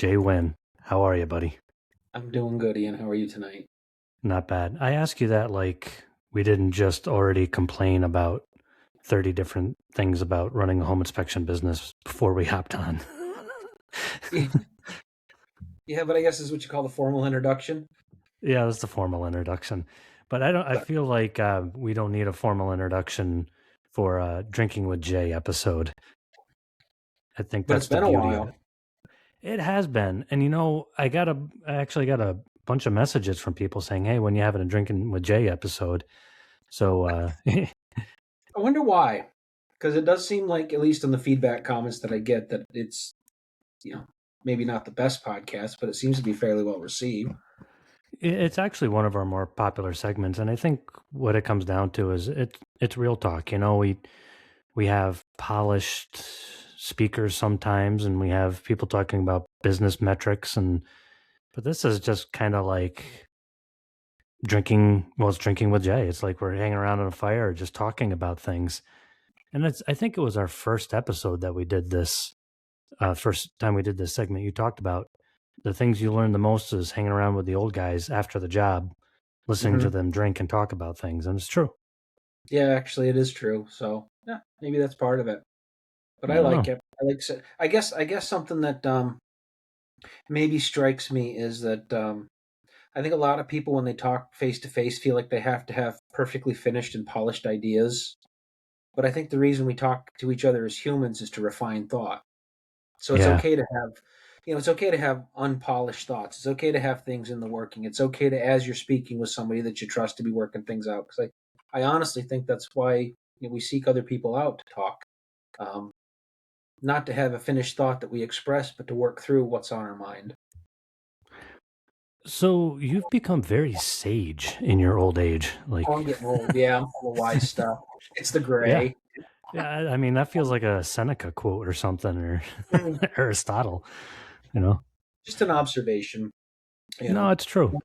Jay Wynn, how are you, buddy? I'm doing good, Ian. How are you tonight? Not bad. I ask you that like we didn't just already complain about 30 different things about running a home inspection business before we hopped on. Yeah, but I guess this is what you call the formal introduction. Yeah, that's the formal introduction. But I But feel like we don't need a formal introduction for a Drinking with Jay episode. I think but it's that's the been a beauty of while. it. It has been. And I actually got a bunch of messages from people saying, "Hey, when you having a Drinking with Jay episode?" So I wonder why. Because it does seem like, at least in the feedback comments that I get, that it's, you know, maybe not the best podcast, but it seems to be fairly well received. It's actually one of our more popular segments, and I think what it comes down to is it's real talk. We have polished speakers sometimes, and we have people talking about business metrics, but this is just kind of like drinking. Well, it's drinking with Jay. It's like we're hanging around on a fire, just talking about things. And I think it was our first episode that we did this. First time we did this segment, you talked about the things you learn the most is hanging around with the old guys after the job, listening to Hmm. them drink and talk about things, and it's true. Yeah, actually, it is true. So yeah, maybe that's part of it. But I I don't like know. it. I guess something that maybe strikes me is that I think a lot of people, when they talk face to face, feel like they have to have perfectly finished and polished ideas. But I think the reason we talk to each other as humans is to refine thought. So it's Yeah. okay to have, it's okay to have unpolished thoughts. It's okay to have things in the working. It's okay to, as you're speaking with somebody that you trust, to be working things out. Because I honestly think that's why we seek other people out to talk, um, not to have a finished thought that we express, but to work through what's on our mind. So you've become very sage in your old age. Oh, Like, I'm getting old. Yeah, I'm full of wise stuff. It's the yeah. gray. Yeah. I mean, that feels like a Seneca quote or something, or Mm, Aristotle, you know? just an observation, you No, know. it's true.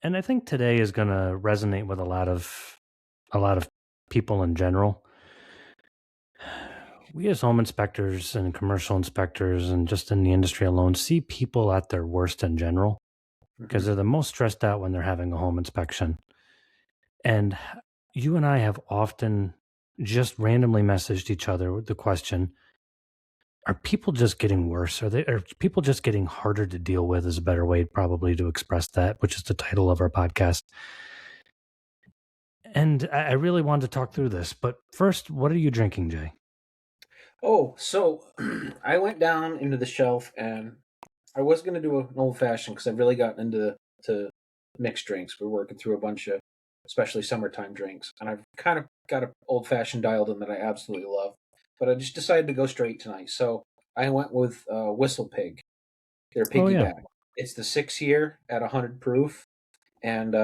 And I think today is going to resonate with a lot of people in general. We as home inspectors and commercial inspectors and just in the industry alone see people at their worst in general because Hmm. they're the most stressed out when they're having a home inspection. And you and I have often just randomly messaged each other with the question, are people just getting worse? Are people just getting harder to deal with is a better way probably to express that, which is the title of our podcast. And I really wanted to talk through this, but first, what are you drinking, Jay? Oh, so I went down into the shelf and I was going to do an old fashioned because I've really gotten into to mixed drinks. We're working through a bunch of, especially summertime drinks, and I've kind of got an old fashioned dialed in that I absolutely love. But I just decided to go straight tonight, so I went with Whistle Pig. Their Oh yeah. piggyback. It's the 6 year at 100 proof, and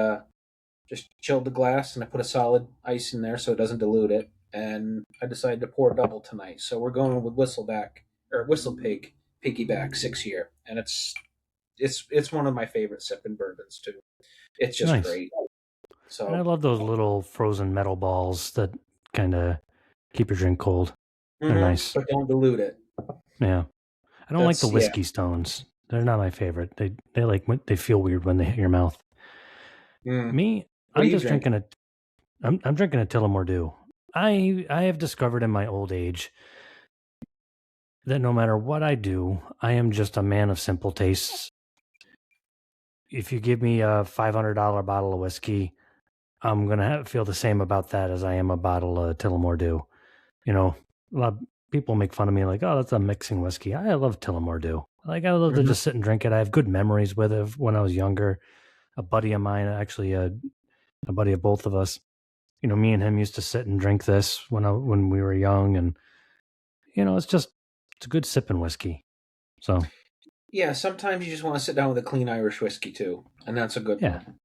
just chilled the glass, and I put a solid ice in there so it doesn't dilute it. And I decided to pour double tonight, so we're going with Whistle Pig piggyback 6 year, and it's one of my favorite sipping bourbons too. It's just Nice. great. And I So, love those little frozen metal balls that kind of keep your drink cold. They're nice. but don't dilute it. Yeah. I don't like the That's yeah. whiskey stones. They're not my favorite. They feel weird when they hit your mouth. Mm. Me, What are I'm you just drinking? drinking I'm drinking a Tullamore Dew. I have discovered in my old age that no matter what I do, I am just a man of simple tastes. If you give me a $500 bottle of whiskey, I'm gonna feel the same about that as I am a bottle of Tullamore Dew. You know, a lot of people make fun of me like, "Oh, that's a mixing whiskey." I love Tullamore Dew. Like I love to Hmm. just sit and drink it. I have good memories with it when I was younger. A buddy of mine, actually, a buddy of both of us, me and him used to sit and drink this when we were young, and it's a good sipping whiskey. So Yeah, sometimes you just want to sit down with a clean Irish whiskey too, and that's a good yeah, one.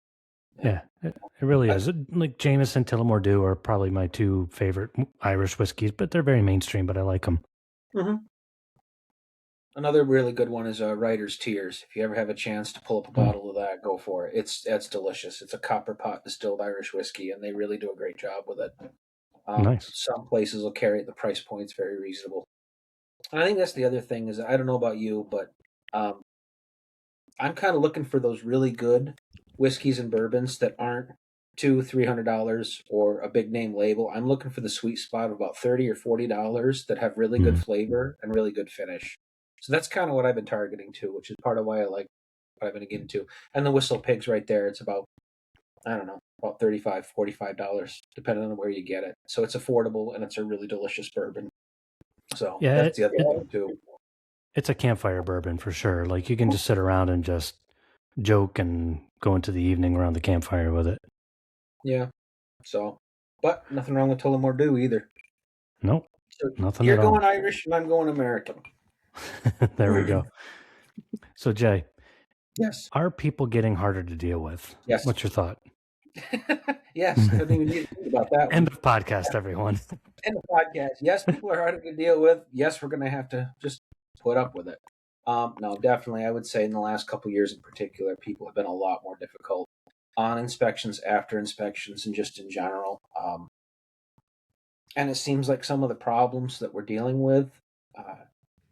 Yeah. yeah, it really Uh, is. Like Jameson, Tullamore Dew are probably my two favorite Irish whiskeys, but they're very mainstream. But I like them. mhm. Another really good one is Writer's Tears. If you ever have a chance to pull up a Mm, bottle of that, go for it. That's delicious. It's a copper pot distilled Irish whiskey, and they really do a great job with it. nice. Some places will carry it. The price point's very reasonable. And I think that's the other thing is I don't know about you, but Um, I'm kind of looking for those really good whiskeys and bourbons that aren't $200-$300 or a big name label. I'm looking for the sweet spot of about $30 or $40 that have really good Mhm. flavor and really good finish. So that's kind of what I've been targeting to, which is part of why I like what I've been getting to. And the Whistle Pigs right there, it's about, I don't know, about $35-$45, depending on where you get it. So it's affordable and it's a really delicious bourbon. So Yeah, that's the other thing too. it's a campfire bourbon for sure. Like you can just sit around and just joke and go into the evening around the campfire with it. Yeah. So, but nothing wrong with Tullamore Dew either. Nope, So nothing you're at all. going Irish and I'm going American. There we go. So Jay, Yes. are people getting harder to deal with? Yes. What's your thought? Yes. I didn't even need to think about that End one. of podcast, everyone. In the podcast. Yes, people are harder to deal with. Yes, we're going to have to just put up with it. No, definitely. I would say in the last couple of years in particular, people have been a lot more difficult on inspections, after inspections, and just in general. And it seems like some of the problems that we're dealing with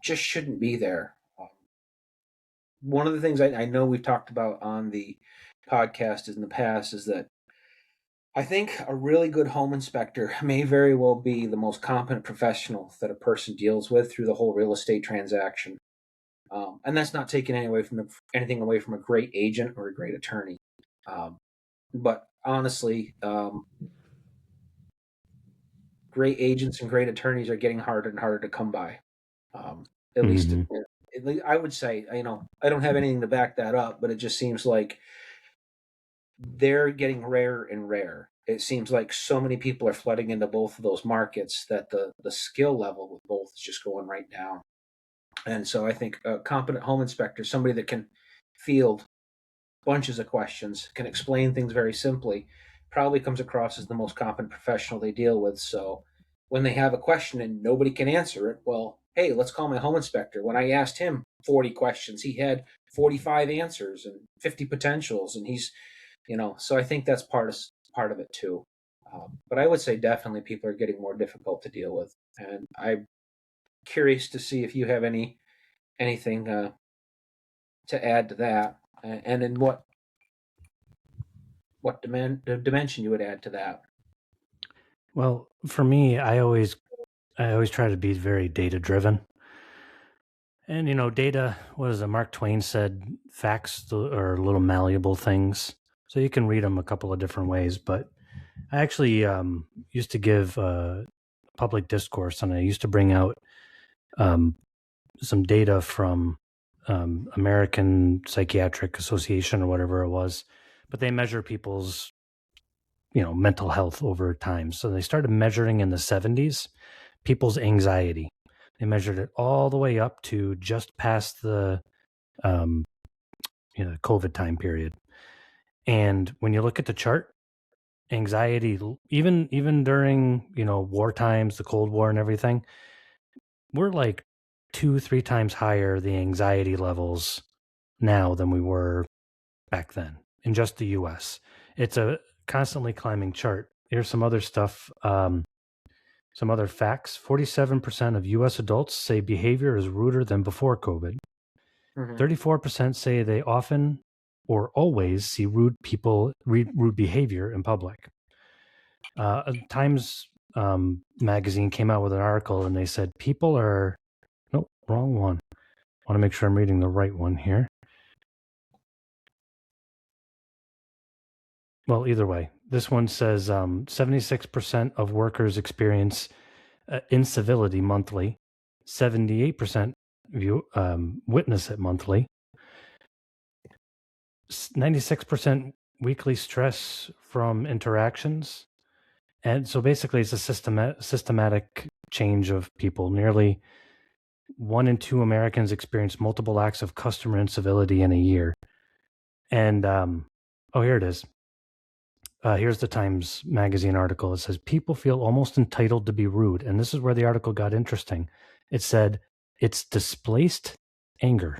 just shouldn't be there. One of the things I know we've talked about on the podcast in the past is that I think a really good home inspector may very well be the most competent professional that a person deals with through the whole real estate transaction. And that's not taking anything away from a great agent or a great attorney. But honestly, great agents and great attorneys are getting harder and harder to come by. At least, Hmm. I would say, I don't have anything to back that up, but it just seems like they're getting rarer and rare. It seems like so many people are flooding into both of those markets that the skill level with both is just going right down. And so I think a competent home inspector, somebody that can field bunches of questions, can explain things very simply, probably comes across as the most competent professional they deal with. So when they have a question and nobody can answer it, well, hey, let's call my home inspector. When I asked him 40 questions, he had 45 answers and 50 potentials, and so I think that's part of it too. But I would say definitely people are getting more difficult to deal with, and I'm curious to see if you have anything to add to that, and in what dimension you would add to that. Well, for me, I always try to be very data driven. And data, what is it? Mark Twain said, facts are little malleable things. So you can read them a couple of different ways. But I actually used to give public discourse, and I used to bring out um, some data from American Psychiatric Association or whatever it was. But they measure people's mental health over time. So they started measuring in the 70s people's anxiety. They measured it all the way up to just past the um, COVID time period. And when you look at the chart, anxiety, even during war times, the Cold War and everything, we're like 2-3 times higher the anxiety levels now than we were back then in just the U.S. It's a constantly climbing chart. Here's some other stuff. Some other facts: 47% of U.S. adults say behavior is ruder than before COVID. Mm-hmm. 34% say they often or always see rude behavior in public. Times magazine came out with an article and they said people are, nope, wrong one. I want to make sure I'm reading the right one here. Well, either way, this one says 76% of workers experience incivility monthly. 78% witness it monthly. 96% weekly stress from interactions. And so basically it's a systematic change of people. Nearly 1 in 2 Americans experience multiple acts of customer incivility in a year. And here it is. Here's the Times Magazine article. It says people feel almost entitled to be rude. And this is where the article got interesting. It said it's displaced anger.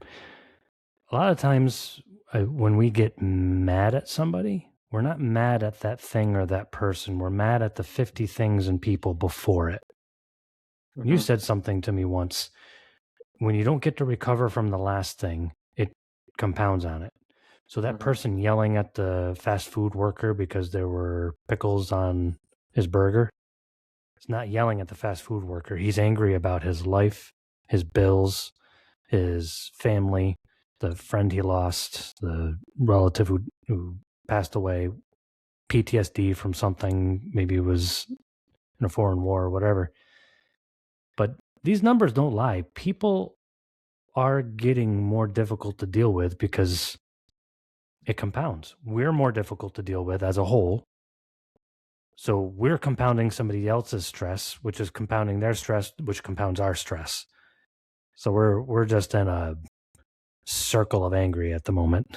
A lot of times when we get mad at somebody, we're not mad at that thing or that person. We're mad at the 50 things and people before it. Mm-hmm. You said something to me once. when you don't get to recover from the last thing, it compounds on it. So that Mm-hmm. person yelling at the fast food worker because there were pickles on his burger, he's not yelling at the fast food worker. He's angry about his life, his bills, his family, the friend he lost, the relative who passed away, PTSD from something, maybe it was in a foreign war or whatever. But these numbers don't lie. People are getting more difficult to deal with because it compounds. We're more difficult to deal with as a whole. So we're compounding somebody else's stress, which is compounding their stress, which compounds our stress. So we're just in a circle of angry at the moment.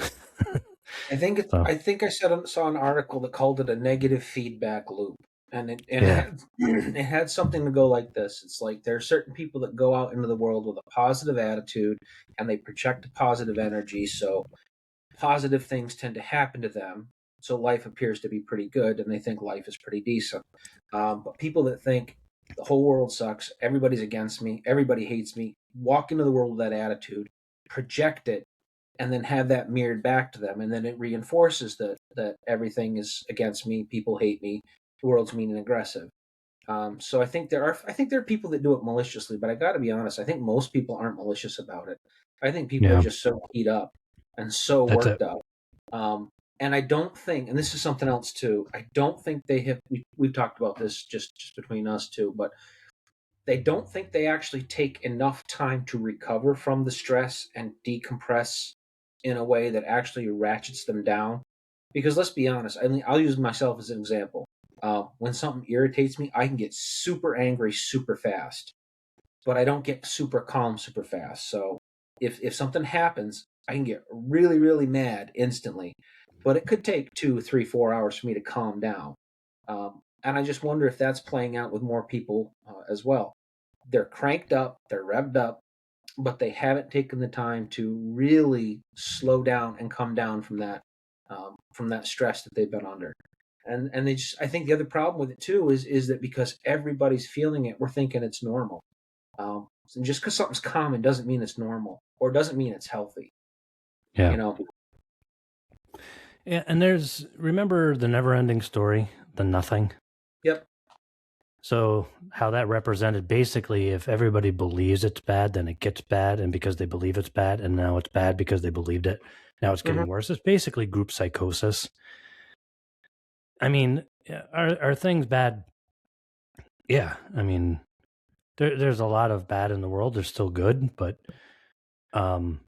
So I think I saw an article that called it a negative feedback loop, and it yeah, had it had something to go like this. It's like there are certain people that go out into the world with a positive attitude, and they project a positive energy. So positive things tend to happen to them. So life appears to be pretty good, and they think life is pretty decent. But people that think the whole world sucks, everybody's against me, everybody hates me, walk into the world with that attitude, project it, and then have that mirrored back to them, and then it reinforces that everything is against me, people hate me, the world's mean and aggressive. So I think there are people that do it maliciously, but I got to be honest, I think most people aren't malicious about it. I think people are yeah, just so keyed up and so that's it. worked up. And I don't think, and this is something else too, I don't think they have. We've talked about this just between us two, but they don't think they actually take enough time to recover from the stress and decompress in a way that actually ratchets them down. Because let's be honest, I mean, I'll use myself as an example. When something irritates me, I can get super angry super fast, but I don't get super calm super fast. So if something happens, I can get really really mad instantly, but it could take 2, 3, 4 hours for me to calm down. And I just wonder if that's playing out with more people as well. They're cranked up, they're revved up, but they haven't taken the time to really slow down and come down from that stress that they've been under. And they just, I think the other problem with it too is that because everybody's feeling it, we're thinking it's normal. And just because something's common doesn't mean it's normal or doesn't mean it's healthy. Yeah. You know. Yeah, and remember the never ending story, the nothing? Yep. So how that represented basically if everybody believes it's bad, then it gets bad, and because they believe it's bad, and now it's bad because they believed it, now it's Mm-hmm. getting worse. It's basically group psychosis. I mean, are things bad? Yeah, I mean, there's a lot of bad in the world. There's still good, but um,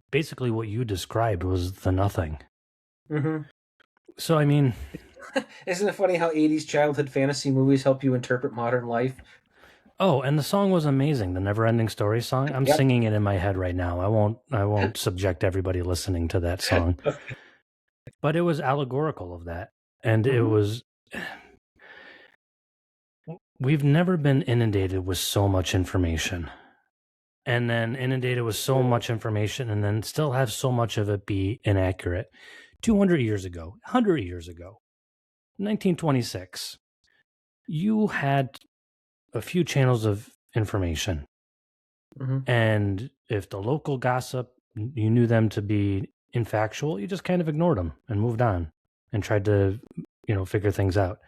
basically what you described was the nothing. Mm-hmm. So I mean, Isn't it funny how '80s childhood fantasy movies help you interpret modern life? oh, and the song was amazing, the Never Ending Story song. I'm Yep. singing it in my head right now. I won't subject everybody listening to that song. But it was allegorical of that. And it Mm-hmm. was we've never been inundated with so much information. And then inundated with so much information and then still have so much of it be inaccurate. 200 years ago, 100 years ago, 1926, you had a few channels of information. Mm-hmm. And if the local gossip, you knew them to be infactual, you just kind of ignored them and moved on and tried to, figure things out.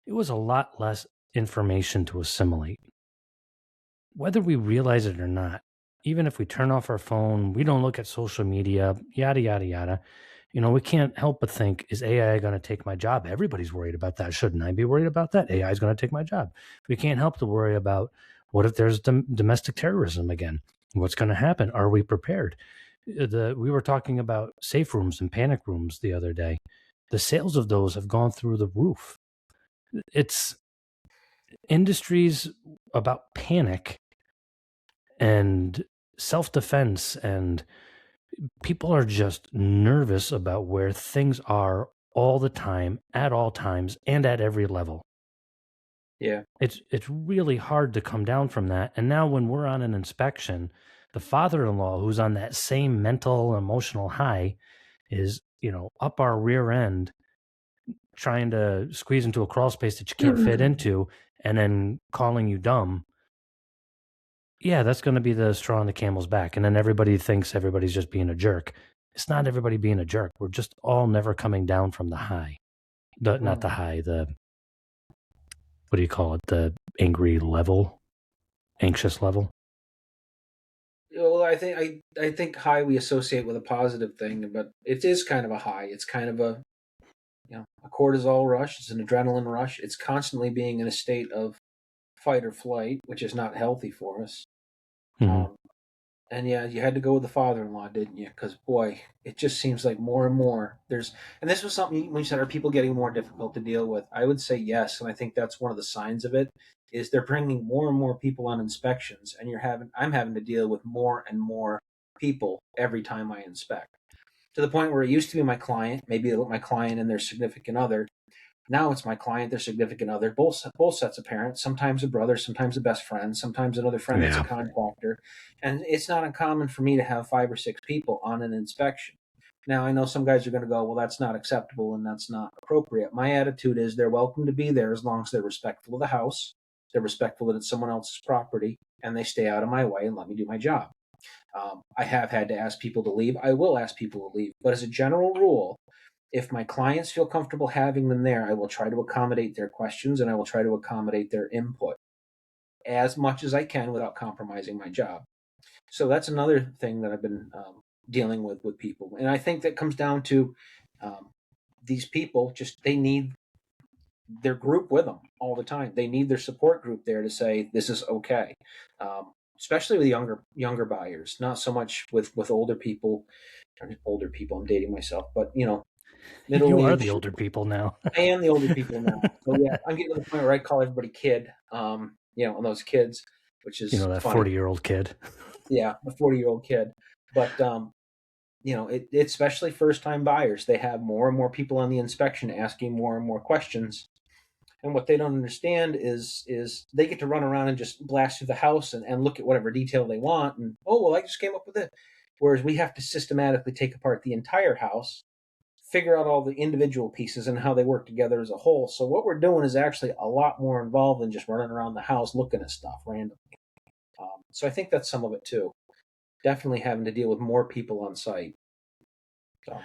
It was a lot less information to assimilate. Whether we realize it or not, even if we turn off our phone, we don't look at social media, yada, yada, yada, we can't help but think, is AI going to take my job? Everybody's worried about that. Shouldn't I be worried about that? AI is going to take my job. We can't help to worry about what if there's domestic terrorism again? What's going to happen? Are we prepared? We were talking about safe rooms and panic rooms the other day. The sales of those have gone through the roof. It's industries about panic and self-defense, and people are just nervous about where things are all the time, at all times, and at every level. Yeah. It's really hard to come down from that. And now when we're on an inspection, the father-in-law who's on that same mental emotional high is, up our rear end trying to squeeze into a crawl space that you can't fit into and then calling you dumb. Yeah, that's going to be the straw on the camel's back. And then everybody thinks everybody's just being a jerk. It's not everybody being a jerk. We're just all never coming down from the high. Not the Mm. high, the, what do you call it? The angry level, anxious level. Well, I think high we associate with a positive thing, but it is kind of a high. It's kind of a, a cortisol rush. It's an adrenaline rush. It's constantly being in a state of fight or flight, which is not healthy for us. Hmm. Um, and yeah, you had to go with the father-in-law, didn't you? Because boy, it just seems like more and more there's. And this was something when you said, are people getting more difficult to deal with? I would say yes, and I think that's one of the signs of it. Is they're bringing more and more people on inspections, and I'm having to deal with more and more people every time I inspect. To the point where it used to be my client, maybe my client and their significant other. Now it's my client, their significant other, both sets of parents, sometimes a brother, sometimes a best friend, sometimes another friend that's a Yeah. contractor. And it's not uncommon for me to have 5 or 6 people on an inspection. Now, I know some guys are going to go, well, that's not acceptable and that's not appropriate. My attitude is they're welcome to be there as long as they're respectful of the house, they're respectful that it's someone else's property, and they stay out of my way and let me do my job. I have had to ask people to leave. I will ask people to leave. But as a general rule, if my clients feel comfortable having them there, I will try to accommodate their questions and I will try to accommodate their input as much as I can without compromising my job. So that's another thing that I've been dealing with people, and I think that comes down to um, these people just they need their group with them all the time. They need their support group there to say this is okay. Especially with younger buyers, not so much with older people. Older people, I'm dating myself, but middle You are the age. older people now. I am the older people now. So yeah, I'm getting to the point where I call everybody kid. And those kids, which You know, is that funny. 40-year-old kid. Yeah, a 40-year-old kid. But it's especially first time buyers. They have more and more people on the inspection asking more and more questions. And what they don't understand is they get to run around and just blast through the house and look at whatever detail they want. And oh well, I just came up with it. Whereas we have to systematically take apart the entire house, figure out all the individual pieces and how they work together as a whole. So what we're doing is actually a lot more involved than just running around the house looking at stuff randomly. So I think that's some of it too. Definitely having to deal with more people on site. So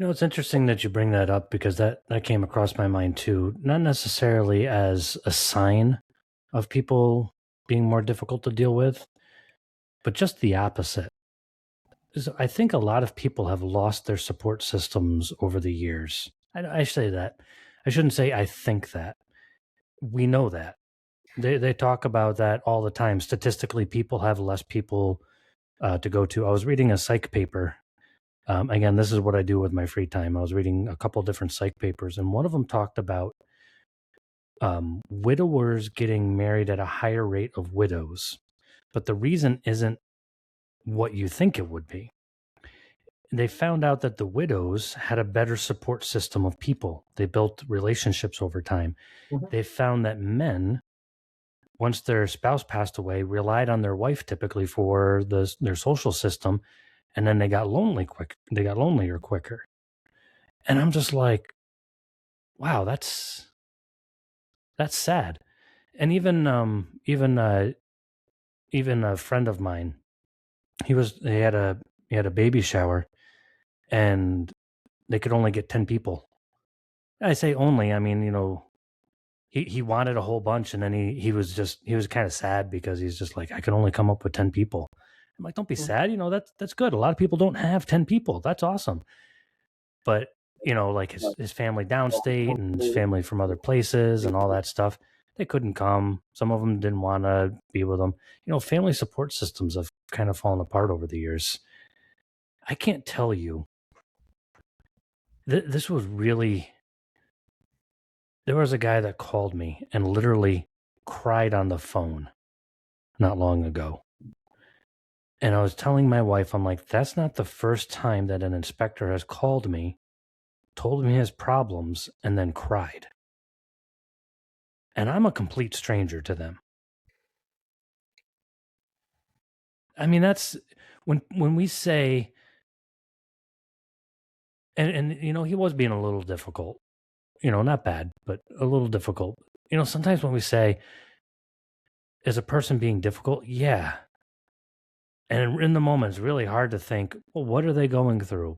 It's interesting that you bring that up because that came across my mind too. Not necessarily as a sign of people being more difficult to deal with, but just the opposite. I think a lot of people have lost their support systems over the years. I say that. I shouldn't say I think that. We know that. They talk about that all the time. Statistically, people have less people to go to. I was reading a psych paper. Again, this is what I do with my free time. I was reading a couple different psych papers, and one of them talked about widowers getting married at a higher rate of widows. But the reason isn't what you think it would be. They found out that the widows had a better support system of people. They built relationships over time. mhm. They found that men, once their spouse passed away, relied on their wife typically for their social system, and then they got lonely quick. They got lonelier quicker. And I'm just like, wow, that's sad. And even a friend of mine, he had a baby shower, and they could only get 10 people. I say only, I mean, he wanted a whole bunch, and then he was kind of sad because he's just like, I can only come up with 10 people. I'm like, don't be sad, that's good. A lot of people don't have 10 people. That's awesome. But like his family downstate and his family from other places and all that stuff, they couldn't come. Some of them didn't want to be with them. Family support systems have kind of fallen apart over the years. I can't tell you. This was really. There was a guy that called me and literally cried on the phone not long ago. And I was telling my wife, I'm like, that's not the first time that an inspector has called me, told me his problems, and then cried. And I'm a complete stranger to them. I mean, that's when we say, and he was being a little difficult, not bad, but a little difficult. Sometimes when we say, Is a person being difficult? Yeah. And in the moment, it's really hard to think, well, what are they going through?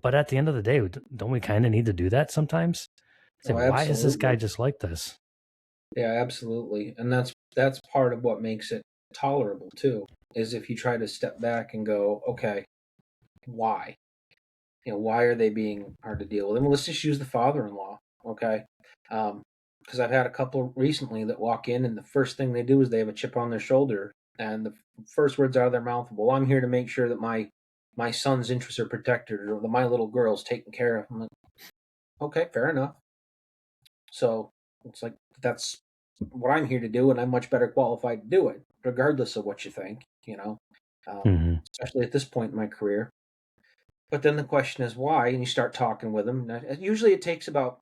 But at the end of the day, don't we kind of need to do that sometimes? Say, Oh, why is this guy absolutely. just like this? Yeah, absolutely. And that's part of what makes it tolerable too, is if you try to step back and go, okay, why? Why are they being hard to deal with? And let's just use the father-in-law, okay? Because I've had a couple recently that walk in, and the first thing they do is they have a chip on their shoulder, and the first words out of their mouth, "Well, I'm here to make sure that my son's interests are protected, or that my little girl's taken care of." I'm like, okay, fair enough. So it's like that's what I'm here to do, and I'm much better qualified to do it, regardless of what you think. Hmm. Especially at this point in my career. But then the question is why, and you start talking with them. Usually, it takes about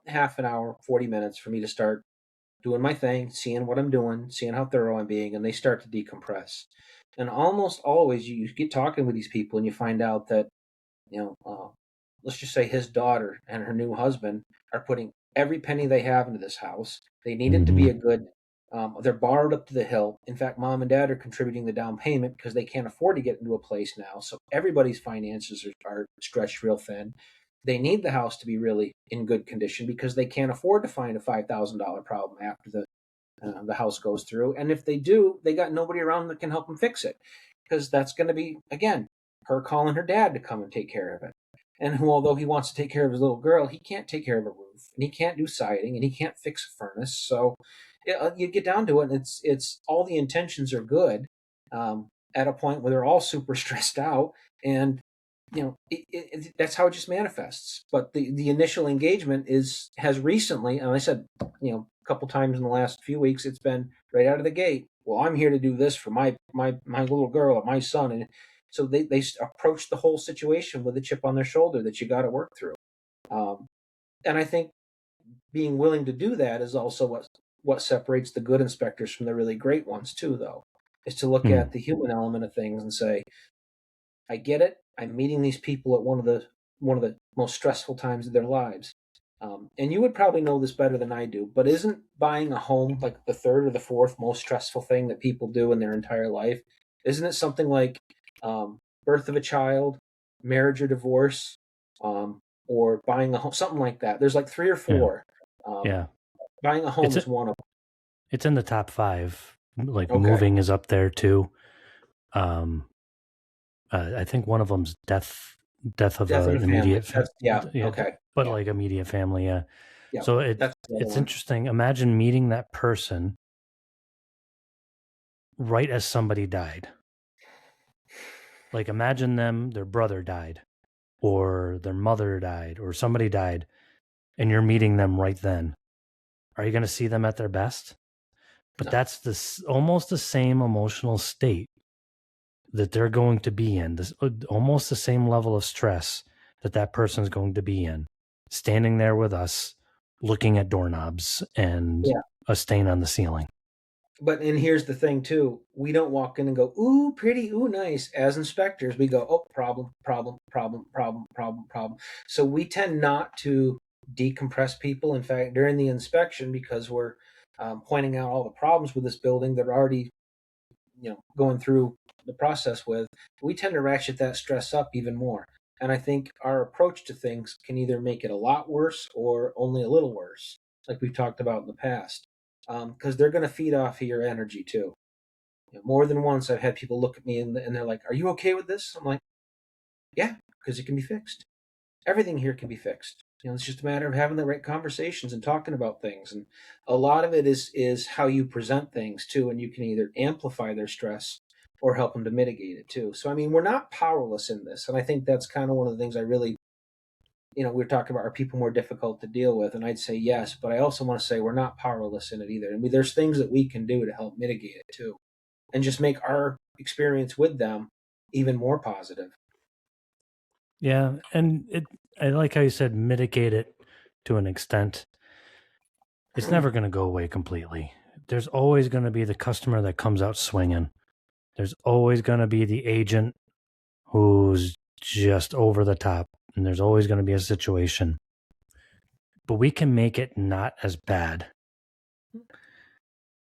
half an hour, 40 minutes for me to start doing my thing, seeing what I'm doing, seeing how thorough I'm being, and they start to decompress. And almost always, you get talking with these people, and you find out that you know, uh, let's just say his daughter and her new husband are putting every penny they have into this house. They need it to be a Hmm. good. They're borrowed up to the hilt. In fact, mom and dad are contributing the down payment because they can't afford to get into a place now. So everybody's finances are stretched real thin. They need the house to be really in good condition because they can't afford to find a $5,000 problem after the house goes through. And if they do, they got nobody around that can help them fix it because that's going to be again her calling her dad to come and take care of it. And who, although he wants to take care of his little girl, he can't take care of a roof, and he can't do siding, and he can't fix a furnace. So you get down to it, and it's all the intentions are good, at a point where they're all super stressed out, and that's how it just manifests. But the initial engagement has recently, and I said, a couple times in the last few weeks, it's been right out of the gate. Well, I'm here to do this for my little girl or my son, and so they approach the whole situation with a chip on their shoulder that you got to work through. Um, and I think being willing to do that is also what separates the good inspectors from the really great ones too, though, is to look Hmm. at the human element of things and say, I get it. I'm meeting these people at one of the most stressful times of their lives. And you would probably know this better than I do, but isn't buying a home like the third or the fourth most stressful thing that people do in their entire life? Isn't it something like birth of a child, marriage or divorce, or buying a home, something like that? There's like three or Yeah. four. Um, Yeah. Buying a home It's is one of it's in the top five. Like them. Okay. moving is up there too. Um, I think one of them's death of Death of an a family. immediate, That's, yeah. yeah, Okay. but Yeah. like immediate family, yeah. Yeah. So That's the other it's one. interesting. Imagine meeting that person right as somebody died. Like imagine their brother died, or their mother died, or somebody died, and you're meeting them right then. Are you going to see them at their best? But No. that's this almost the same emotional state that they're going to be in. This almost the same level of stress that that person's going to be in, standing there with us, looking at doorknobs and Yeah. a stain on the ceiling. But and here's the thing too. We don't walk in and go, ooh, pretty, ooh, nice. As inspectors, we go, oh, problem, problem, problem, problem, problem, problem. So we tend not to decompress people. In fact, during the inspection, because we're pointing out all the problems with this building that are already, going through the process with, we tend to ratchet that stress up even more. And I think our approach to things can either make it a lot worse or only a little worse, like we've talked about in the past, because they're going to feed off of your energy too. More than once, I've had people look at me and they're like, "Are you okay with this?" I'm like, "Yeah, because it can be fixed. Everything here can be fixed. It's just a matter of having the right conversations and talking about things. And a lot of it is how you present things too, and you can either amplify their stress or help them to mitigate it too. So I mean, we're not powerless in this, and I think that's kind of one of the things I really, we're talking about, are people more difficult to deal with, and I'd say yes, but I also want to say we're not powerless in it either. I mean, there's things that we can do to help mitigate it too, and just make our experience with them even more positive. Yeah, and I like how you said mitigate it to an extent. It's never going to go away completely. There's always going to be the customer that comes out swinging. There's always going to be the agent who's just over the top, and there's always going to be a situation. But we can make it not as bad.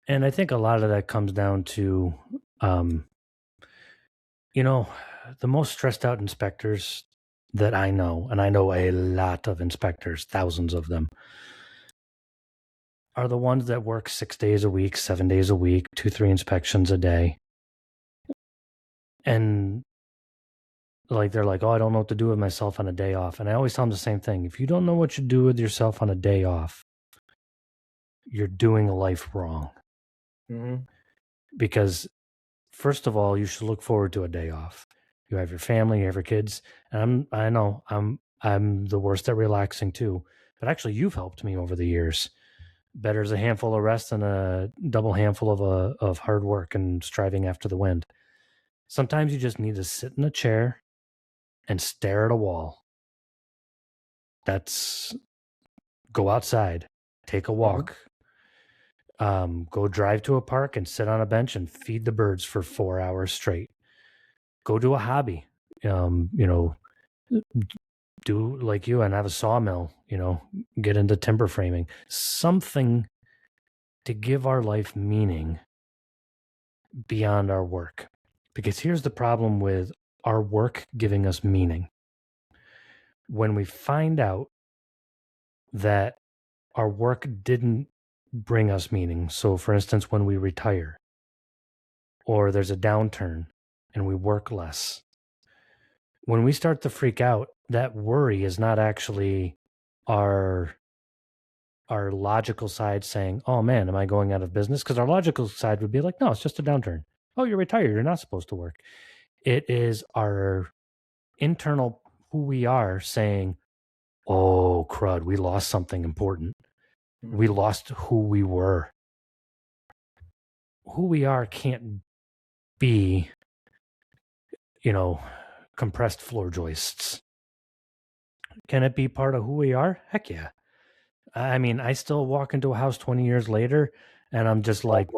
And I think a lot of that comes down to, um, the most stressed out inspectors that I know, and I know a lot of inspectors, thousands of them, are the ones that work 6 days a week, 7 days a week, 2, 3 inspections a day. And they're like, oh, I don't know what to do with myself on a day off. And I always tell them the same thing. If you don't know what you do with yourself on a day off, you're doing life wrong. Mm-hmm. Because first of all, you should look forward to a day off. You have your family, you have your kids. And I know I'm the worst at relaxing too. But actually you've helped me over the years. Better is a handful of rest than a double handful of hard work and striving after the wind. Sometimes you just need to sit in a chair and stare at a wall. That's go outside, take a Mm-hmm. walk, go drive to a park and sit on a bench and feed the birds for 4 hours straight. Go do a hobby, do like you and have a sawmill, get into timber framing, something to give our life meaning beyond our work. Because here's the problem with our work giving us meaning. When we find out that our work didn't bring us meaning, so for instance, when we retire or there's a downturn and we work less, when we start to freak out, that worry is not actually our logical side saying, oh man, am I going out of business? Because our logical side would be like, no, it's just a downturn. Oh, you're retired. You're not supposed to work. It is our internal who we are saying, oh, crud, we lost something important. We Mm-hmm. lost who we were. Who we are can't be, compressed floor joists. Can it be part of who we are? Heck yeah. I mean, I still walk into a house 20 years later and I'm just like,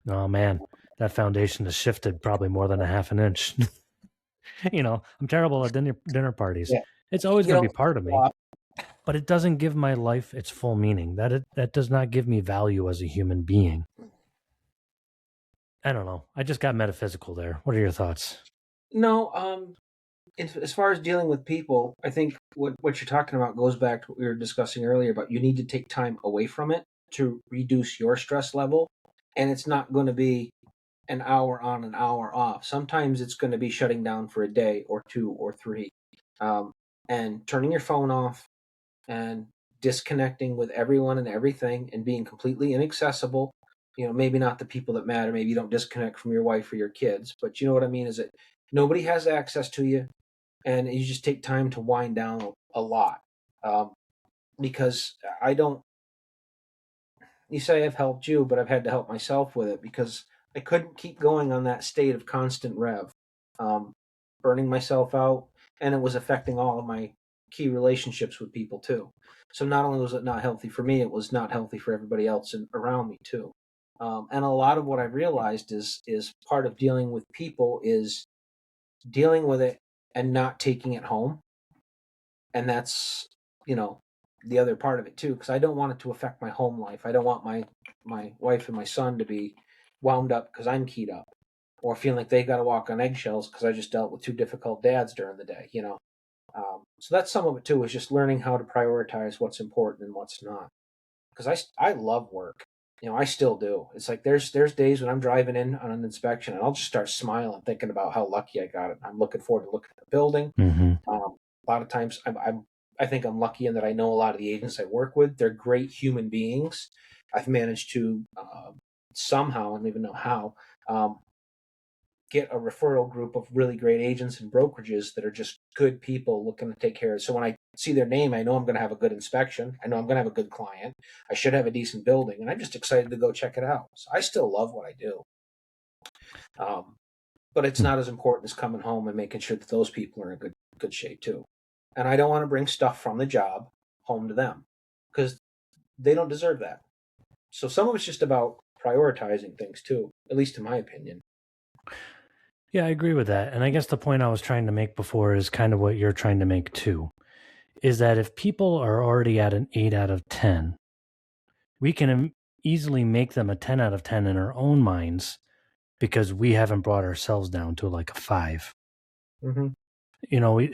oh man, that foundation has shifted probably more than a half an inch. I'm terrible at dinner parties. Yeah. It's always You going to know, be part of me, but it doesn't give my life its full meaning. That does not give me value as a human being. I don't know. I just got metaphysical there. What are your thoughts? no, as far as dealing with people, I think what you're talking about goes back to what we were discussing earlier about you need to take time away from it to reduce your stress level. And it's not going to be an hour on, an hour off. Sometimes it's going to be shutting down for a day or two or three, um, and turning your phone off and disconnecting with everyone and everything and being completely inaccessible. Maybe not the people that matter. Maybe you don't disconnect from your wife or your kids, but you know what I mean is that nobody has access to you, and you just take time to wind down a lot. Um, because I don't, you say I've helped you, but I've had to help myself with it because I couldn't keep going on that state of constant rev, um, burning myself out, and it was affecting all of my key relationships with people too. So not only was it not healthy for me, it was not healthy for everybody else around me too. And a lot of what I've realized is part of dealing with people is dealing with it and not taking it home, and that's you know the other part of it too, because I don't want it to affect my home life. I don't want my wife and my son to be wound up because I'm keyed up, or feeling like they got to walk on eggshells because I just dealt with two difficult dads during the day. So that's some of it too, is just learning how to prioritize what's important and what's not. Because I love work. I still do. It's like there's days when I'm driving in on an inspection and I'll just start smiling, thinking about how lucky I got it. I'm looking forward to looking at the building. Mm-hmm. A lot of times, I think I'm lucky in that I know a lot of the agents I work with. They're great human beings. I've managed to somehow, I don't even know how, um, get a referral group of really great agents and brokerages that are just good people looking to take care of it. So when I see their name, I know I'm going to have a good inspection. I know I'm going to have a good client. I should have a decent building, and I'm just excited to go check it out. So I still love what I do. Um, but it's not as important as coming home and making sure that those people are in good shape too. And I don't want to bring stuff from the job home to them because they don't deserve that. So some of it's just about prioritizing things too, at least in my opinion. Yeah, I agree with that. And I guess the point I was trying to make before is kind of what you're trying to make too, is that if people are already at an 8 out of 10, we can easily make them a 10 out of 10 in our own minds because we haven't brought ourselves down to like a 5. Mm-hmm. You know,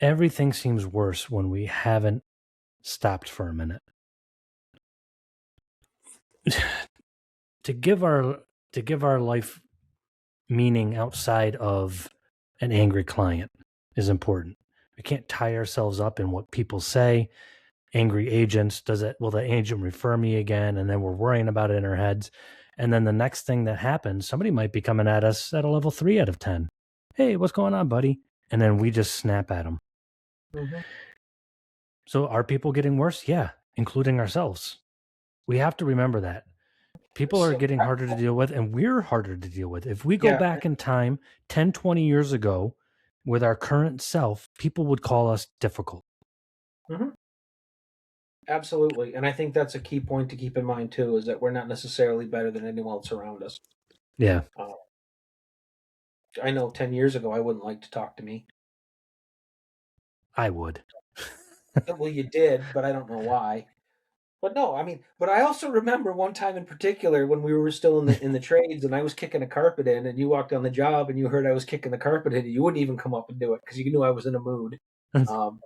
everything seems worse when we haven't stopped for a minute. to give our life meaning outside of an angry client is important. We can't tie ourselves up in what people say. Angry agents, will the agent refer me again? And then we're worrying about it in our heads. And then the next thing that happens, somebody might be coming at us at a level 3 out of 10. Hey, what's going on, buddy? And then we just snap at them. Mm-hmm. So are people getting worse? Yeah, including ourselves. We have to remember that. People are So, getting harder to deal with, and we're harder to deal with. If we go yeah. back in time 10, 20 years ago with our current self, people would call us difficult. Mm-hmm. Absolutely. And I think that's a key point to keep in mind, too, is that we're not necessarily better than anyone else around us. Yeah. I know 10 years ago I wouldn't like to talk to me. I would. Well, you did, but I don't know why. But no, I mean, but I also remember one time in particular when we were still in the trades, and I was kicking a carpet in, and you walked on the job, and you heard I was kicking the carpet in, and you wouldn't even come up and do it because you knew I was in a mood. Um,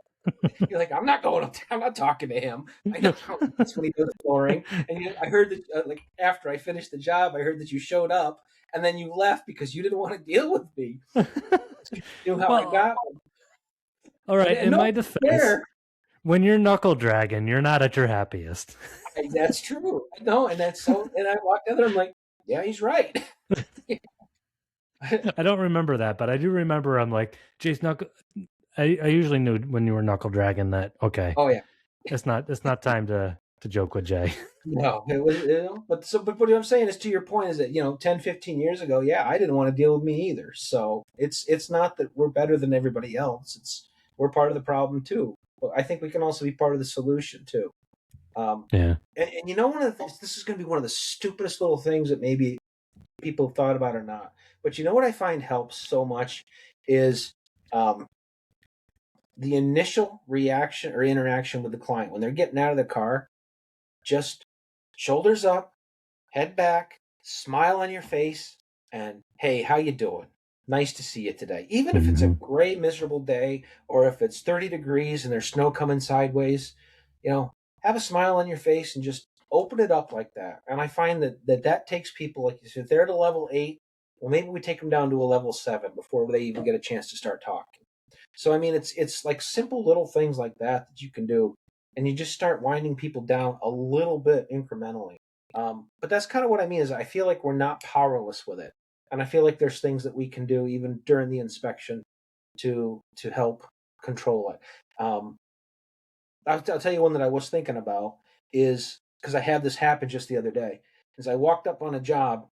you're like, I'm not going up there. I'm not talking to him. I know how it's when he does flooring. And I heard that, like, after I finished the job, I heard that you showed up, and then you left because you didn't want to deal with me. You knew how I Well, got. all right. And In no, my defense, fair. when you're knuckle dragging, you're not at your happiest. That's true. No, and that's so. And I walked in there. I'm like, yeah, he's right. I don't remember that, but I do remember I'm like, geez, knuckle. I usually knew when you were knuckle dragging that, okay, Oh yeah. it's not time to joke with Jay. No, it was, but what I'm saying is to your point is that, 10, 15 years ago, yeah, I didn't want to deal with me either. So it's not that we're better than everybody else. It's we're part of the problem too. But I think we can also be part of the solution too. Yeah. And one of the things, this is going to be one of the stupidest little things that maybe people have thought about or not. But you know what I find helps so much is um, the initial reaction or interaction with the client when they're getting out of the car. Just shoulders up, head back, smile on your face, and hey, how you doing? Nice to see you today. Even if it's a Mm-hmm. gray, miserable day, or if it's 30 degrees and there's snow coming sideways, have a smile on your face and just open it up like that. And I find that takes people, like you said, if they're at a level 8, well, maybe we take them down to a level 7 before they even get a chance to start talking. So I mean, it's like simple little things like that you can do, and you just start winding people down a little bit incrementally. But that's kind of what I mean is I feel like we're not powerless with it, and I feel like there's things that we can do even during the inspection to help control it. I'll tell you one that I was thinking about is because I had this happen just the other day. Is I walked up on a job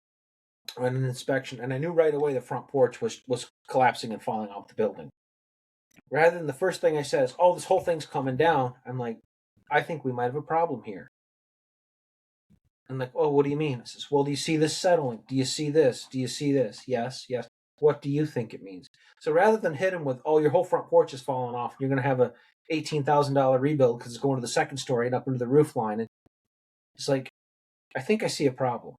on an inspection, and I knew right away the front porch was collapsing and falling off the building. Rather than the first thing I said is, "Oh, this whole thing's coming down," I'm like, "I think we might have a problem here." I'm like, "Oh, what do you mean?" I says, "Well, do you see this settling? Do you see this? Do you see this? Yes, yes. What do you think it means?" So rather than hit him with, "Oh, your whole front porch is falling off. You're going to have a $18,000 rebuild because it's going to the second story and up into the roof line," and it's like, "I think I see a problem.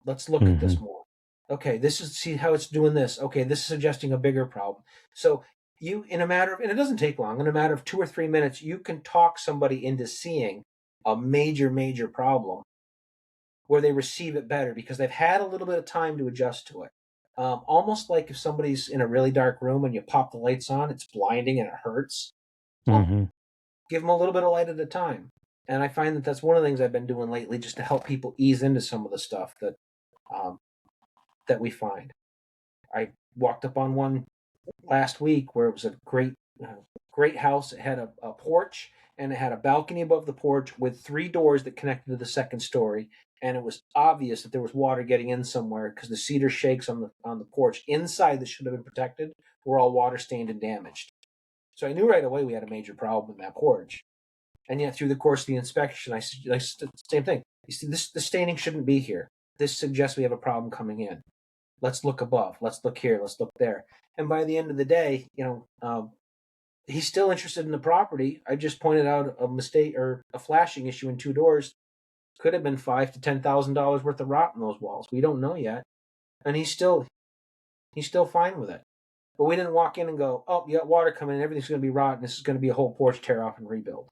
Let's look at Mm-hmm. this more. Okay, this is see how it's doing this. Okay, this is suggesting a bigger problem." So you, in a matter of, and it doesn't take long, in a matter of 2 or 3 minutes, you can talk somebody into seeing a major, major problem where they receive it better because they've had a little bit of time to adjust to it. Almost like if somebody's in a really dark room and you pop the lights on, it's blinding and it hurts. Well, Mm-hmm. give them a little bit of light at a time. And I find that that's one of the things I've been doing lately, just to help people ease into some of the stuff um, that we find. I walked up on one last week where it was a great house. It had a porch and it had a balcony above the porch with 3 doors that connected to the second story. And it was obvious that there was water getting in somewhere because the cedar shakes on the porch inside that should have been protected were all water stained and damaged. So I knew right away we had a major problem in that porch. And yet through the course of the inspection, same thing. You see, the staining shouldn't be here. This suggests we have a problem coming in. Let's look above. Let's look here. Let's look there. And by the end of the day, he's still interested in the property. I just pointed out a mistake or a flashing issue in 2 doors. Could have been $5,000 to $10,000 worth of rot in those walls. We don't know yet, and he's still fine with it. But we didn't walk in and go, "Oh, you got water coming in. Everything's going to be rotten. This is going to be a whole porch tear off and rebuild."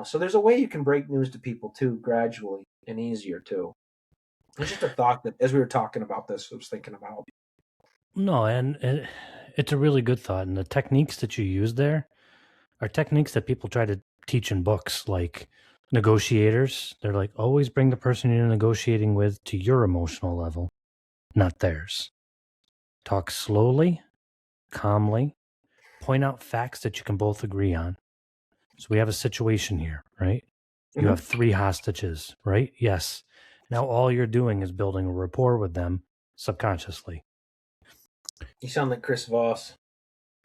So there's a way you can break news to people too, gradually and easier too. It's just a thought that as we were talking about this, I was thinking about. No, and it's a really good thought. And the techniques that you use there are techniques that people try to teach in books, like negotiators. They're like, always bring the person you're negotiating with to your emotional level, not theirs. Talk slowly, calmly, point out facts that you can both agree on. So we have a situation here, right? You have 3 hostages, right? Yes. Now all you're doing is building a rapport with them subconsciously. You sound like Chris Voss.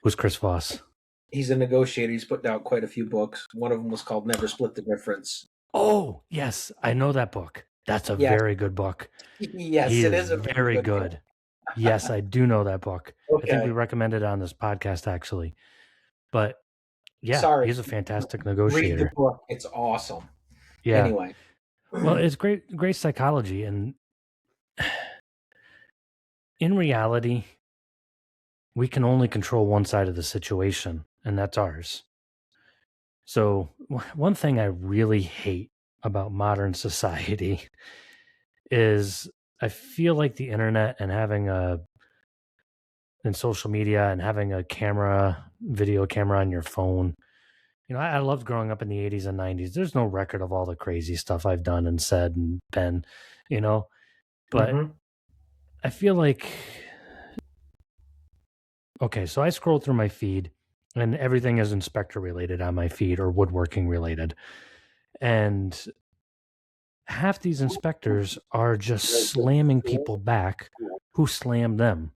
Who's Chris Voss? He's a negotiator. He's put out quite a few books. One of them was called Never Split the Difference. Oh, yes. I know that book. That's a very good book. Yes, He it is is a very good. Yes, I do know that book. Okay. I think we recommended it on this podcast, actually. But yeah, Sorry. he's a fantastic Read negotiator. the book. It's awesome. Yeah. Anyway. Well, it's great psychology. And in reality, we can only control one side of the situation, and that's ours. So one thing I really hate about modern society is I feel like the internet and and social media and having a video camera on your phone. I loved growing up in the 80s and 90s. There's no record of all the crazy stuff I've done and said and been, but I feel like, okay, so I scrolled through my feed and everything is inspector related on my feed or woodworking related. And half these inspectors are just slamming people back who slammed them.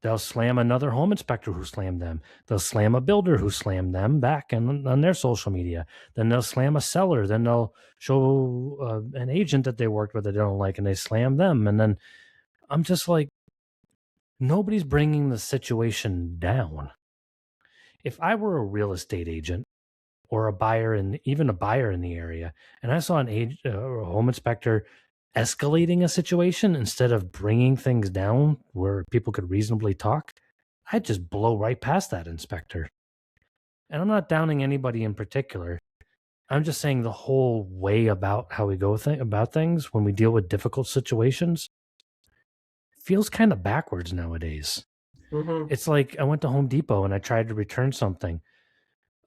They'll slam another home inspector who slammed them. They'll slam a builder who slammed them back on their social media. Then they'll slam a seller. Then they'll show an agent that they worked with that they don't like, and they slam them. And then I'm just like, nobody's bringing the situation down. If I were a real estate agent or a buyer, and even a buyer in the area, and I saw a home inspector escalating a situation instead of bringing things down where people could reasonably talk, I'd just blow right past that inspector. And I'm not downing anybody in particular. I'm just saying the whole way about how we go about things when we deal with difficult situations feels kind of backwards nowadays. It's like I went to Home Depot and I tried to return something.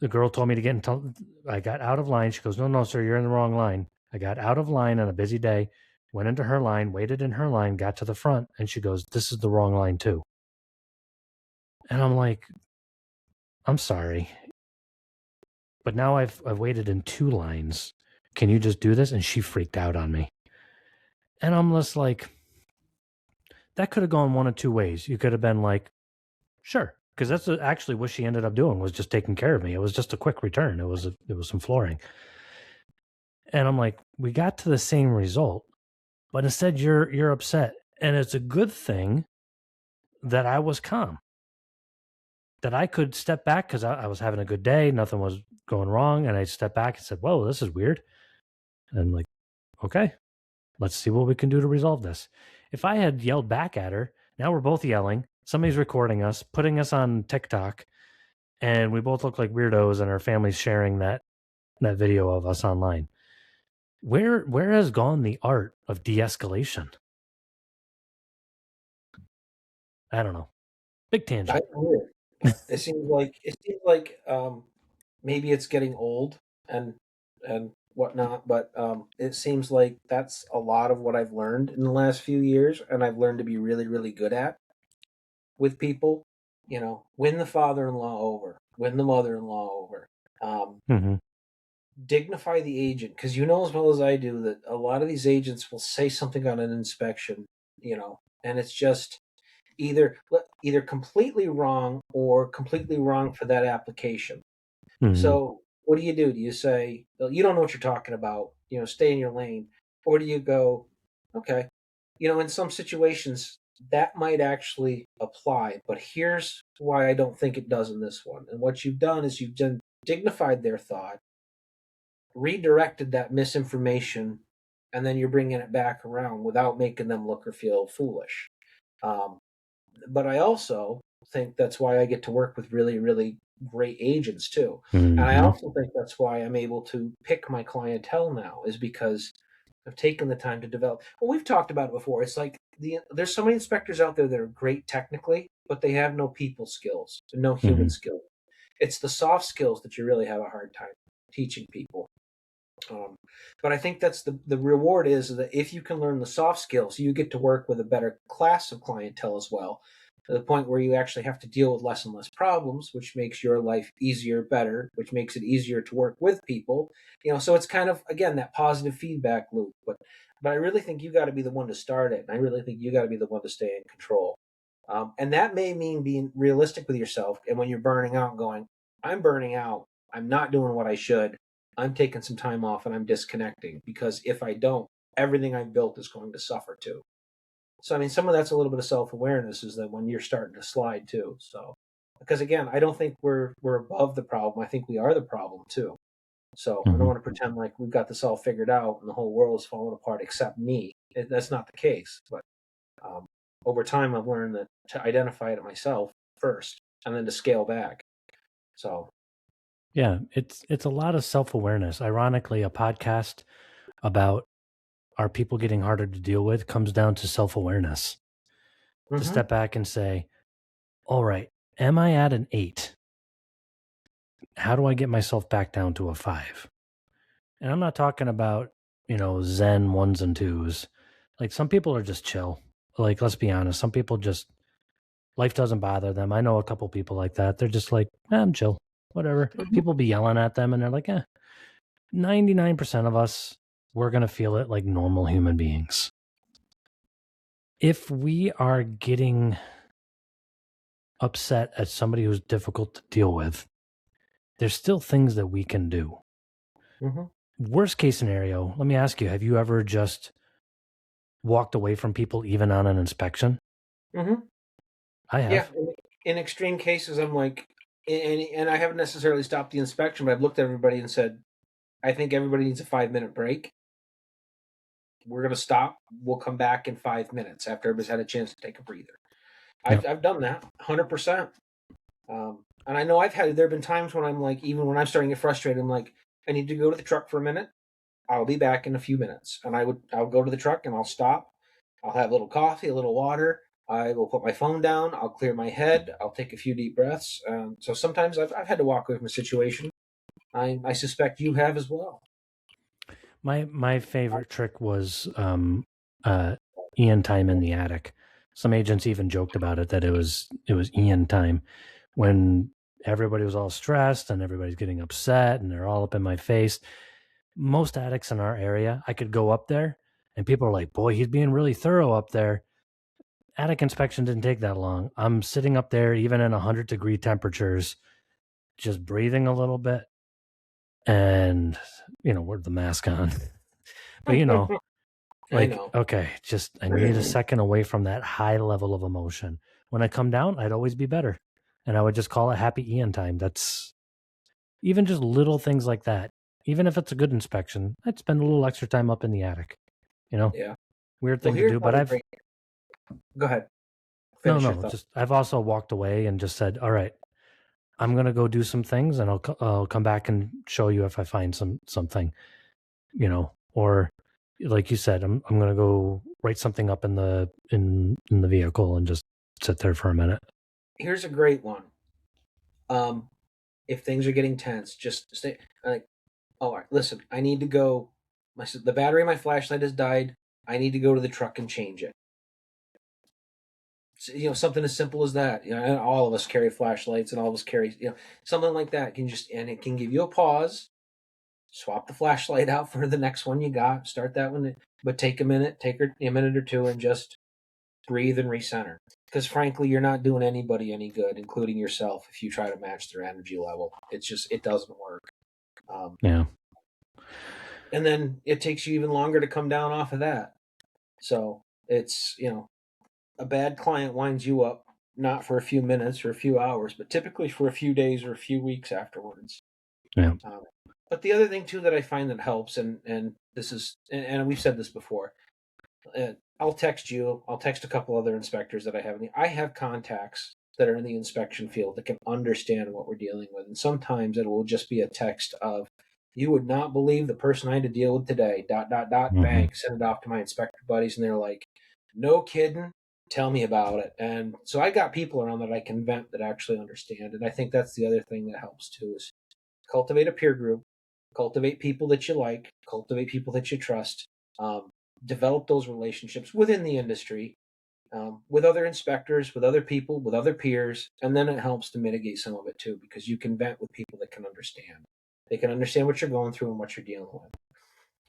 The girl told me to get I got out of line. She goes, no, sir, you're in the wrong line. I got out of line on a busy day, went into her line, waited in her line, got to the front, and she goes, this is the wrong line too. And I'm like, I'm sorry, but now I've waited in 2 lines. Can you just do this? And she freaked out on me. And I'm just like, that could have gone one of 2 ways. You could have been like, sure, because that's actually what she ended up doing, was just taking care of me. It was just a quick return. It was some flooring. And I'm like, we got to the same result, but instead you're upset. And it's a good thing that I was calm, that I could step back because I was having a good day. Nothing was going wrong. And I stepped back and said, whoa, this is weird. And I'm like, okay, let's see what we can do to resolve this. If I had yelled back at her, now we're both yelling. Somebody's recording us, putting us on TikTok, and we both look like weirdos, and our family's sharing that video of us online. Where has gone the art of de-escalation? I don't know. Big tangent. It seems like maybe it's getting old and whatnot, but it seems like that's a lot of what I've learned in the last few years, and I've learned to be really, really good at with people. Win the father-in-law over, win the mother-in-law over. Dignify the agent, because you know as well as I do that a lot of these agents will say something on an inspection, and it's just either completely wrong or completely wrong for that application. So what do? Do you say, well, you don't know what you're talking about, stay in your lane? Or do you go, okay, in some situations that might actually apply, but here's why I don't think it does in this one. And what you've done is you've dignified their thought, redirected that misinformation and then you're bringing it back around without making them look or feel foolish. Um, but I also think that's why I get to work with really, really great agents too. And I Hmm. also think that's why I'm able to pick my clientele now, is because I've taken the time to develop. Well, we've talked about it before. It's like there's so many inspectors out there that are great technically, but they have no people skills, no human Hmm. skills. It's the soft skills that you really have a hard time teaching people. Um, but I think that's the reward, is that if you can learn the soft skills, you get to work with a better class of clientele as well, to the point where you actually have to deal with less and less problems, which makes your life easier, better, which makes it easier to work with people. So it's kind of, again, that positive feedback loop. But I really think you got to be the one to start it, and I really think you got to be the one to stay in control. And that may mean being realistic with yourself, and when you're burning out, going, I'm burning out, I'm not doing what I should, I'm taking some time off and I'm disconnecting, because if I don't, everything I've built is going to suffer too. So I mean, some of that's a little bit of self-awareness, is that when you're starting to slide too. So because again, I don't think we're above the problem. I think we are the problem too. So I don't Hmm. want to pretend like we've got this all figured out and the whole world is falling apart except me. That's not the case. But um, over time, I've learned that to identify it myself first, and then to scale back. So Yeah, it's a lot of self-awareness. Ironically, a podcast about are people getting harder to deal with comes down to self-awareness. To hmm step back and say, all right, am I at an 8? How do I get myself back down to a 5? And I'm not talking about, Zen ones and twos. Like some people are just chill. Like, let's be honest, some people just, life doesn't bother them. I know a couple people like that. They're just like, I'm chill, whatever. People be yelling at them and they're like, 99% of us, we're going to feel it like normal human beings. If we are getting upset at somebody who's difficult to deal with, there's still things that we can do. hmm Worst case scenario, let me ask you, have you ever just walked away from people even on an inspection? hmm I Yeah, have. in extreme cases, I'm like, and I haven't necessarily stopped the inspection, but I've looked at everybody and said, I think everybody needs a 5 minute break. We're gonna stop. We'll come back in 5 minutes after everybody's had a chance to take a breather. Yeah. I've done that 100%. And I know there have been times when I'm like, even when I'm starting to get frustrated, I'm like, I need to go to the truck for a minute. I'll be back in a few minutes, and I'll go to the truck and I'll stop. I'll have a little coffee, a little water. I will put my phone down. I'll clear my head. I'll take a few deep breaths. So sometimes I've had to walk away from a situation. I suspect you have as well. My favorite trick was uh Ian time in the attic. Some agents even joked about it, that it was Ian time, when everybody was all stressed and everybody's getting upset and they're all up in my face. Most attics in our area, I could go up there and people are like, boy, he's being really thorough up there. Attic inspection didn't take that long. I'm sitting up there even in 100-degree temperatures, just breathing a little bit, and with the mask on. But I like, know. okay, just I need a second away from that high level of emotion. When I come down, I'd always be better. And I would just call it happy Ian time. That's even just little things like that. Even if it's a good inspection, I'd spend a little extra time up in the attic. You know, Yeah. weird Well, thing to here's do. But another I've great. Go ahead. no, Finish your no, thought. just I've also walked away and just said, all right, I'm gonna go do some things, and I'll come back and show you if I find something, or like you said, I'm gonna go write something up in the vehicle and just sit there for a minute. Here's a great one. Um, if things are getting tense, just stay. Like, oh, all right, listen, I need to go. The battery of my flashlight has died. I need to go to the truck and change it. Something as simple as that. And all of us carry flashlights, and all of us carry, something like that. And it can give you a pause. Swap the flashlight out for the next one you got. Start that one, but take a minute, take a minute or two, and just breathe and recenter. Because frankly, you're not doing anybody any good, including yourself, if you try to match their energy level. It doesn't work. Um, Yeah. and then it takes you even longer to come down off of that. So it's, a bad client winds you up, not for a few minutes or a few hours, but typically for a few days or a few weeks afterwards. Yeah. But the other thing too that I find that helps, and this is, and we've said this before, I'll text you. I'll text a couple other inspectors that I have. I have contacts that are in the inspection field that can understand what we're dealing with, and sometimes it will just be a text of, "You would not believe the person I had to deal with today." Dot dot dot. Hmm. Bang. Send it off to my inspector buddies, and they're like, "No kidding. Tell me about it." And so I got people around that I can vent that actually understand, and I think that's the other thing that helps too is cultivate a peer group, cultivate people that you like, cultivate people that you trust, um, develop those relationships within the industry, with other inspectors, with other people, with other peers, and then it helps to mitigate some of it too because you can vent with people that can understand. They can understand what you're going through and what you're dealing with.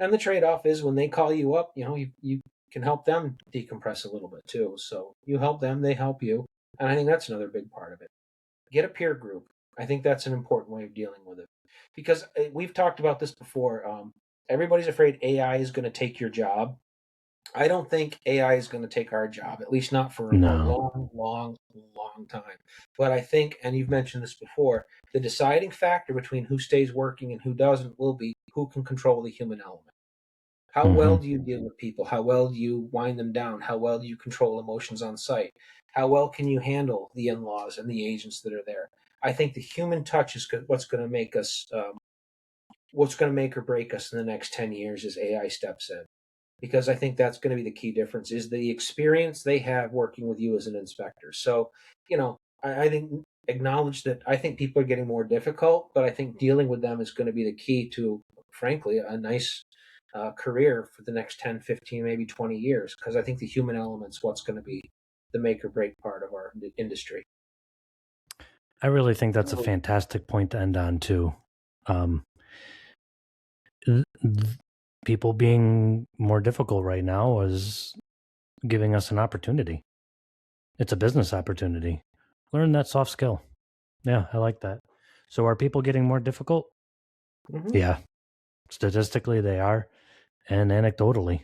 And the trade-off is when they call you up, you can help them decompress a little bit too. So you help them, they help you, and I think that's another big part of it. Get a peer group. I think that's an important way of dealing with it because we've talked about this before. Everybody's afraid AI is going to take your job. I don't think AI is going to take our job, at least not for a No. long, long, long time. But I think, and you've mentioned this before, the deciding factor between who stays working and who doesn't will be who can control the human element. How Hmm. well do you deal with people? How well do you wind them down? How well do you control emotions on site? How well can you handle the in-laws and the agents that are there? I think the human touch is what's going to make us, what's going to make or break us in the next 10 years as AI steps in. Because I think that's going to be the key difference is the experience they have working with you as an inspector. So, I think acknowledge that I think people are getting more difficult, but I think dealing with them is going to be the key to, frankly, a nice career for the next 10, 15, maybe 20 years. Because I think the human element's what's going to be the make or break part of our industry. I really think that's a fantastic point to end on too. Um, People being more difficult right now is giving us an opportunity. It's a business opportunity. Learn that soft skill. Yeah, I like that. So are people getting more difficult? Mm-hmm. Yeah, statistically they are, and anecdotally.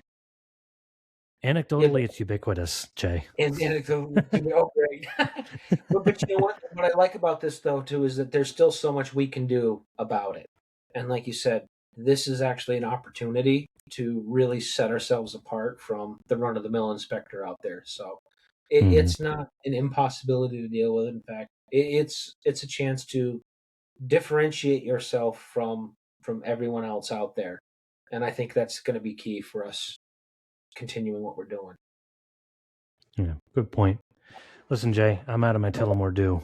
Yeah, Anecdotally, it's ubiquitous, Jay. and it's oh great. But you know what I like about this though too is that there's still so much we can do about it. And like you said, this is actually an opportunity to really set ourselves apart from the run of the mill inspector out there. So Mhm. it's not an impossibility to deal with. In fact, it's a chance to differentiate yourself from everyone else out there. And I think that's going to be key for us continuing what we're doing. Yeah, good point. Listen, Jay, I'm out of my Tullamore Dew,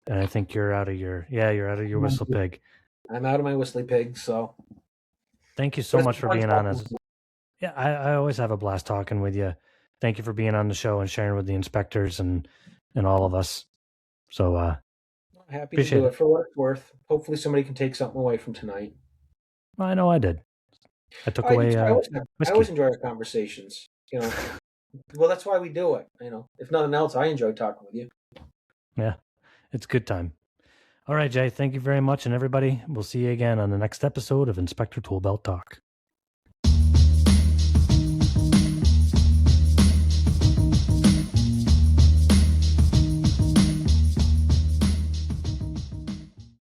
and I think you're out of your you're out of your whistle pig. I'm out of my whistly pig, so Thank you so but it's much been for fun being on. talking with As you. yeah, I always have a blast talking with you. Thank you for being on the show and sharing with the inspectors and all of us. So Happy to appreciate do it. it for what it's worth. Hopefully, somebody can take something away from tonight. I know I did. I took I do away too. I always whiskey. enjoy our conversations. Well, that's why we do it. If nothing else, I enjoy talking with you. Yeah, it's a good time. All right, Jay. Thank you very much, and everybody. We'll see you again on the next episode of Inspector Toolbelt Talk.